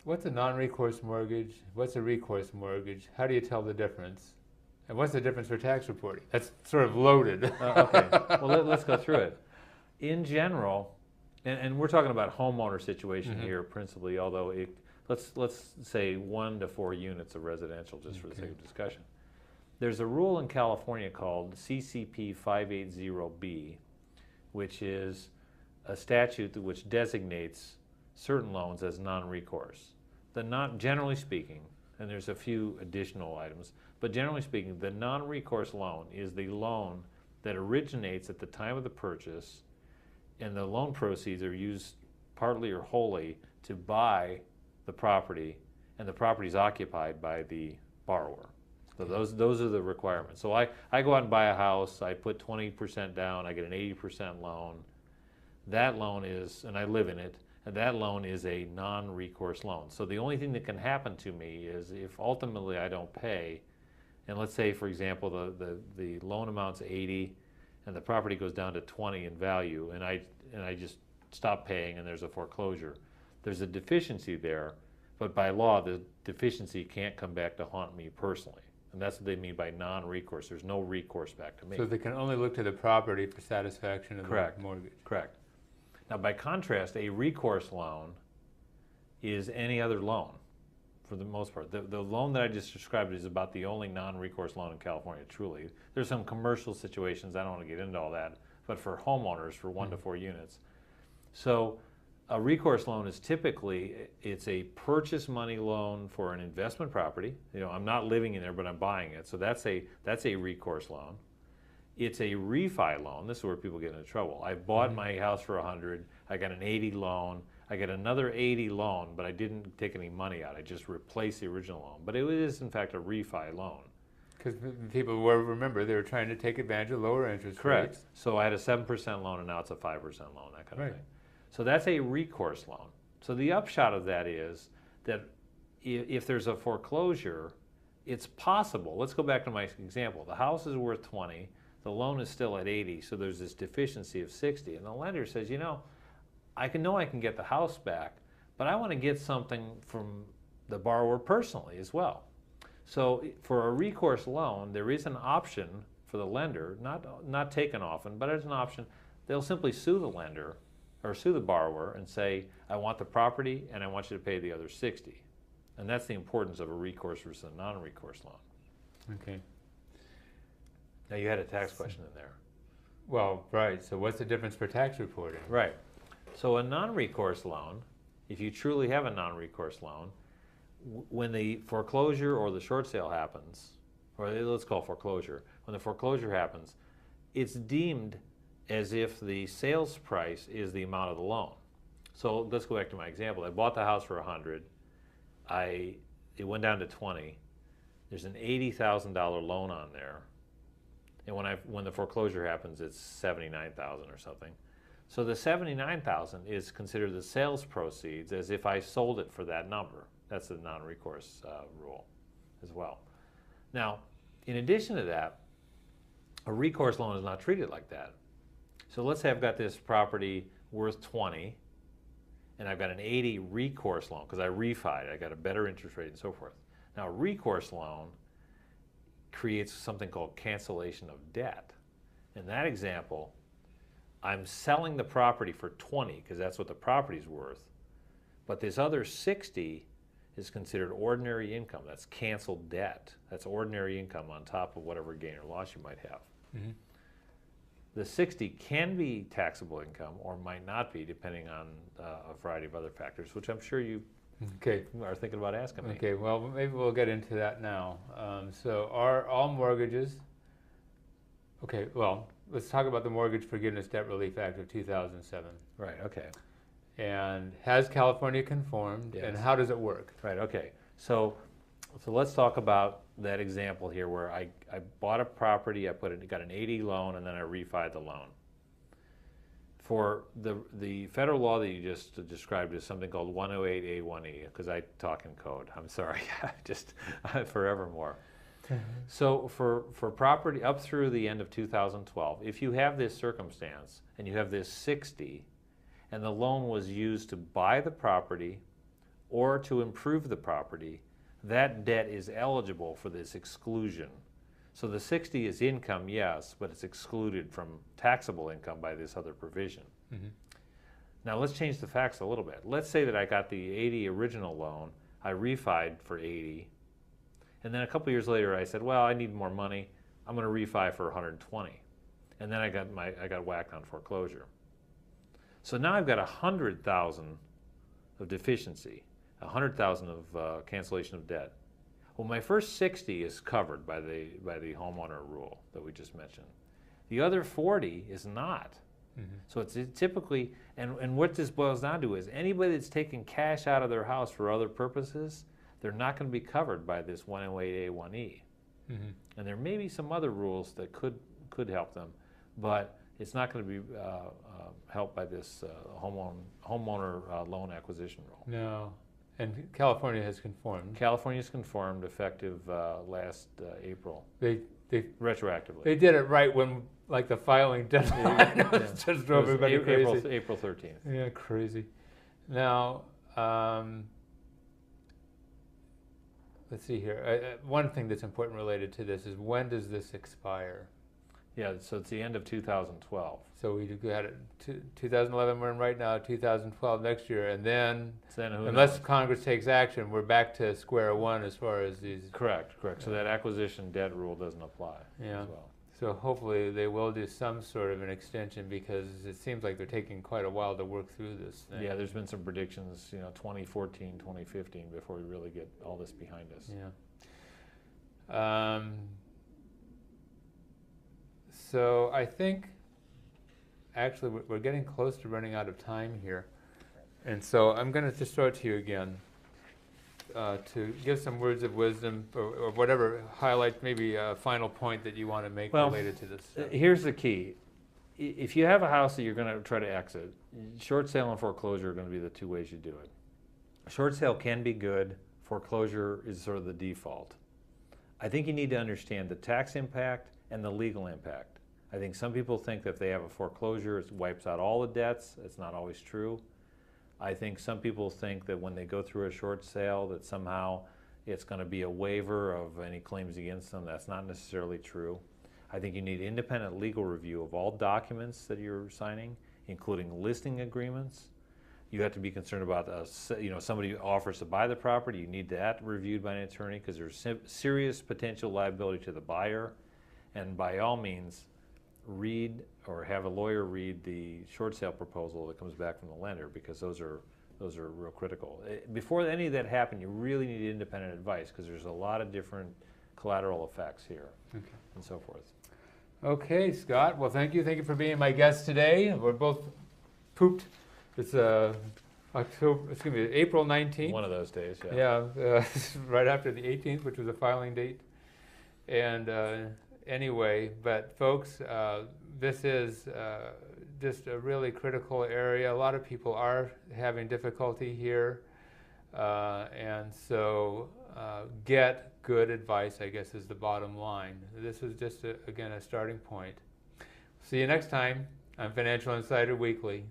What's a non-recourse mortgage? What's a recourse mortgage? How do you tell the difference? And what's the difference for tax reporting? That's sort of loaded. Okay, well let's go through it. In general, and we're talking about homeowner situation here principally, although let's say 1 to 4 units of residential just for the sake of discussion. There's a rule in California called CCP 580B, which is a statute which designates certain loans as non-recourse. Generally speaking, and there's a few additional items, but generally speaking, the non-recourse loan is the loan that originates at the time of the purchase, and the loan proceeds are used partly or wholly to buy the property, and the property is occupied by the borrower. So those are the requirements. So I go out and buy a house, I put 20% down, I get an 80% loan. That loan is, and I live in it, and that loan is a non-recourse loan. So the only thing that can happen to me is if ultimately I don't pay, and let's say, for example, the loan amount's 80 and the property goes down to 20 in value, and I just stop paying and there's a foreclosure. There's a deficiency there, but by law the deficiency can't come back to haunt me personally. And that's what they mean by non-recourse. There's no recourse back to me. So they can only look to the property for satisfaction of the mortgage. Correct. Now, by contrast, a recourse loan is any other loan for the most part. The loan that I just described is about the only non-recourse loan in California, truly. There's some commercial situations, I don't want to get into all that, but for homeowners, for 1 to 4 units. So a recourse loan is typically, it's a purchase money loan for an investment property. You know, I'm not living in there, but I'm buying it. So that's a recourse loan. It's a refi loan. This is where people get into trouble. I bought my house for 100. I got an 80 loan. I got another 80 loan, but I didn't take any money out. I just replaced the original loan. But it is, in fact, a refi loan. Because people will remember they were trying to take advantage of lower interest rates. Correct. So I had a 7% loan, and now it's a 5% loan, that kind of thing. So that's a recourse loan. So the upshot of that is that if there's a foreclosure, it's possible. Let's go back to my example. The house is worth 20. The loan is still at 80, so there's this deficiency of 60. And the lender says, you know I can get the house back, but I want to get something from the borrower personally as well. So for a recourse loan, there is an option for the lender, not taken often, but it's an option. They'll simply sue the lender or sue the borrower and say, I want the property and I want you to pay the other 60. And that's the importance of a recourse versus a non-recourse loan. Okay. Now you had a tax question in there. Well, right. So what's the difference for tax reporting? Right. So a non-recourse loan, if you truly have a non-recourse loan, when the foreclosure or the short sale happens, or let's call foreclosure, when the foreclosure happens, it's deemed as if the sales price is the amount of the loan. So let's go back to my example. I bought the house for 100. It went down to 20. There's an $80,000 loan on there. And when the foreclosure happens, it's $79,000 or something. So the $79,000 is considered the sales proceeds as if I sold it for that number. That's the non-recourse rule as well. Now, in addition to that, a recourse loan is not treated like that. So let's say I've got this property worth 20, and I've got an 80 recourse loan because I refied, I got a better interest rate and so forth. Now, a recourse loan creates something called cancellation of debt. In that example, I'm selling the property for 20 because that's what the property's worth, but this other 60 is considered ordinary income. That's canceled debt. That's ordinary income on top of whatever gain or loss you might have. Mm-hmm. The 60 can be taxable income or might not be, depending on a variety of other factors, which I'm sure you are thinking about asking me. Okay, well, maybe we'll get into that now. So are all mortgages, okay, well, let's talk about the Mortgage Forgiveness Debt Relief Act of 2007. Right, okay. And has California conformed, Yes. and how does it work? Right, okay. So let's talk about that example here where I bought a property, got an 80 loan, and then I refied the loan. For the federal law that you just described is something called 108A1E, because I talk in code. I'm sorry, just forevermore. So for property up through the end of 2012, if you have this circumstance and you have this 60, and the loan was used to buy the property or to improve the property, that debt is eligible for this exclusion. So the 60 is income, yes, but it's excluded from taxable income by this other provision. Mm-hmm. Now let's change the facts a little bit. Let's say that I got the 80 original loan, I refied for 80, and then a couple years later I said, well, I need more money, I'm going to refi for 120. And then I got whacked on foreclosure. So now I've got 100,000 of deficiency, 100,000 of cancellation of debt. Well, my first 60 is covered by the homeowner rule that we just mentioned. The other 40 is not. Mm-hmm. So it's typically, and what this boils down to is anybody that's taking cash out of their house for other purposes, they're not going to be covered by this 108A1E. Mm-hmm. And there may be some other rules that could help them, but it's not going to be helped by this homeowner loan acquisition rule. No, and California has conformed. California's conformed effective last April. They retroactively. They did it right when, like, the filing deadline just drove everybody crazy. April 13th. Yeah, crazy. Now, let's see here. One thing that's important related to this is, when does this expire? Yeah, so it's the end of 2012. So we had it 2011 we're in right now, 2012 next year, and then unless Congress takes action, we're back to square one as far as these. Correct. So that acquisition debt rule doesn't apply as well. So hopefully they will do some sort of an extension, because it seems like they're taking quite a while to work through this thing. Yeah, there's been some predictions, 2014, 2015 before we really get all this behind us. Yeah. So I think, actually, we're getting close to running out of time here. And so I'm going to just throw it to you again to give some words of wisdom or whatever, highlight maybe a final point that you want to make related to this. Here's the key. If you have a house that you're going to try to exit, short sale and foreclosure are going to be the two ways you do it. Short sale can be good. Foreclosure is sort of the default. I think you need to understand the tax impact and the legal impact. I think some people think that if they have a foreclosure, it wipes out all the debts. It's not always true. I think some people think that when they go through a short sale, that somehow it's going to be a waiver of any claims against them. That's not necessarily true. I think you need independent legal review of all documents that you're signing, including listing agreements. You have to be concerned about, somebody offers to buy the property. You need that reviewed by an attorney, because there's serious potential liability to the buyer. And by all means, read or have a lawyer read the short sale proposal that comes back from the lender, because those are real critical. Before any of that happens, you really need independent advice, because there's a lot of different collateral effects here and so forth. Okay, Scott. Well, thank you. Thank you for being my guest today. We're both pooped. It's April 19th. One of those days, yeah. Yeah, right after the 18th, which was a filing date. And anyway, but folks, this is just a really critical area. A lot of people are having difficulty here. And so get good advice, I guess, is the bottom line. This is just, again, a starting point. See you next time on Financial Insider Weekly.